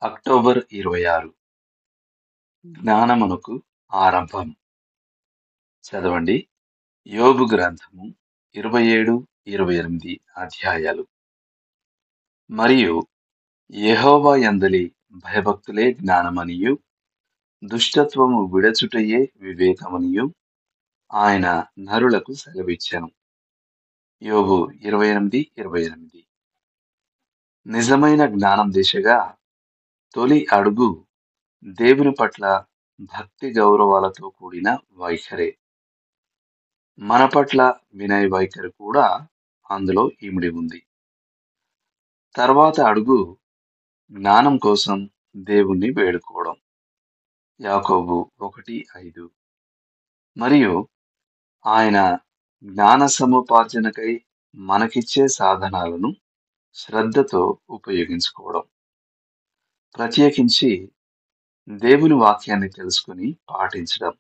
October 26 జ్ఞానమునకు ఆరంభం. చదవండి. యోబు గ్రంథము 27, 28 అధ్యాయాలు. మరియు యెహోవా యందలి భయభక్తులే జ్ఞానమనియు, దుష్టత్వము విడచుటయే వివేకమనియు ఆయన నరులకు సెలవిచ్చెను. యోబు 28, 28. నిజమైన జ్ఞానం దిశగా తొలి అడుగు దేవుని పట్ల భక్తి గౌరవాలతో కూడిన వైఖరే. మన పట్ల వినయ వైఖరి కూడా అందులో ఇమిడి ఉంది. తర్వాత అడుగు జ్ఞానం కోసం దేవుణ్ణి వేడుకోవడం. యాకోబు 1:5. మరియు ఆయన జ్ఞాన సముపార్జనకై మనకిచ్చే సాధనాలను శ్రద్ధతో ఉపయోగించుకోవడం. ప్రత్యేకించి దేవుని వాక్యాన్ని తెలుసుకుని పాటించడం.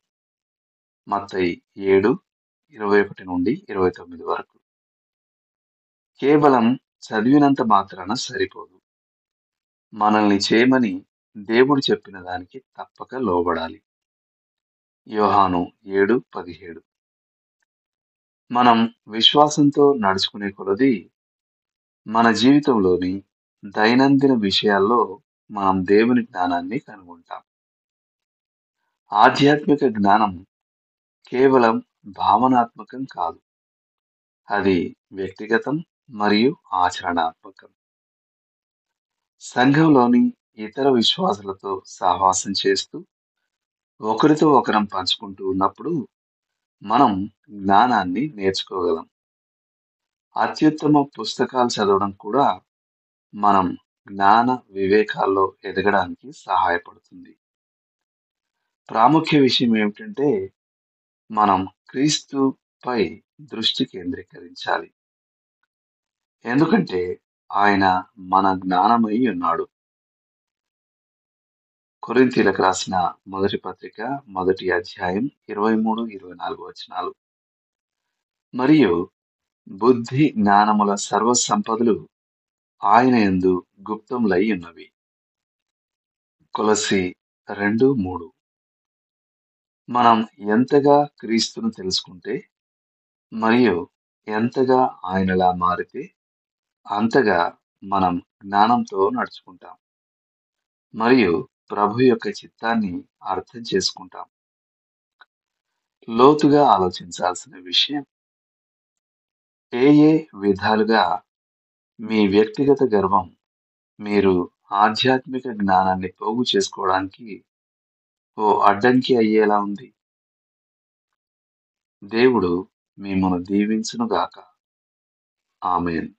మత్తయి 7:21-29 వరకు. కేవలం చదివినంత మాత్రాన సరిపోదు. మనల్ని చేయమని దేవుడు చెప్పిన దానికి తప్పక లోబడాలి. యోహాను 7:17. మనం విశ్వాసంతో నడుచుకునే కొలది మన జీవితంలోని దైనందిన విషయాల్లో మనం దేవుని జ్ఞానాన్ని కనుగొంటాం. ఆధ్యాత్మిక జ్ఞానం కేవలం భావనాత్మకం కాదు. అది వ్యక్తిగతం మరియు ఆచరణాత్మకం. సంఘంలోని ఇతర విశ్వాసులతో సహవాసం చేస్తూ ఒకరితో ఒకరం పంచుకుంటూ ఉన్నప్పుడు మనం జ్ఞానాన్ని నేర్చుకోగలం. అత్యుత్తమ పుస్తకాలు చదవడం కూడా మనం జ్ఞాన వివేకాల్లో ఎదగడానికి సహాయపడుతుంది. ప్రాముఖ్య విషయం ఏమిటంటే మనం క్రీస్తుపై దృష్టి కేంద్రీకరించాలి. ఎందుకంటే ఆయన మన జ్ఞానమై ఉన్నాడు. కొరింథీయులకు రాసిన మొదటి పత్రిక 1వ అధ్యాయం 23, 24 వచనాలు. మరియు బుద్ధి జ్ఞానముల సర్వ సంపదలు ఆయన యందు గుప్తములై ఉన్నవి. కొలస్సీ 2:3. మనం ఎంతగా క్రీస్తును తెలుసుకుంటే మరియు ఎంతగా ఆయనలా మారితే అంతగా మనం జ్ఞానంతో నడుచుకుంటాం మరియు ప్రభు యొక్క చిత్తాన్ని అర్థం చేసుకుంటాం. లోతుగా ఆలోచించాల్సిన విషయం, ఏ విధాలుగా మీ వ్యక్తిగత గర్వం మీరు ఆధ్యాత్మిక జ్ఞానాన్ని పోగు చేసుకోవడానికి ఓ అడ్డంకి అయ్యేలా ఉంది. దేవుడు మిమ్మల్ని దీవించునుగాక. ఆమేన్.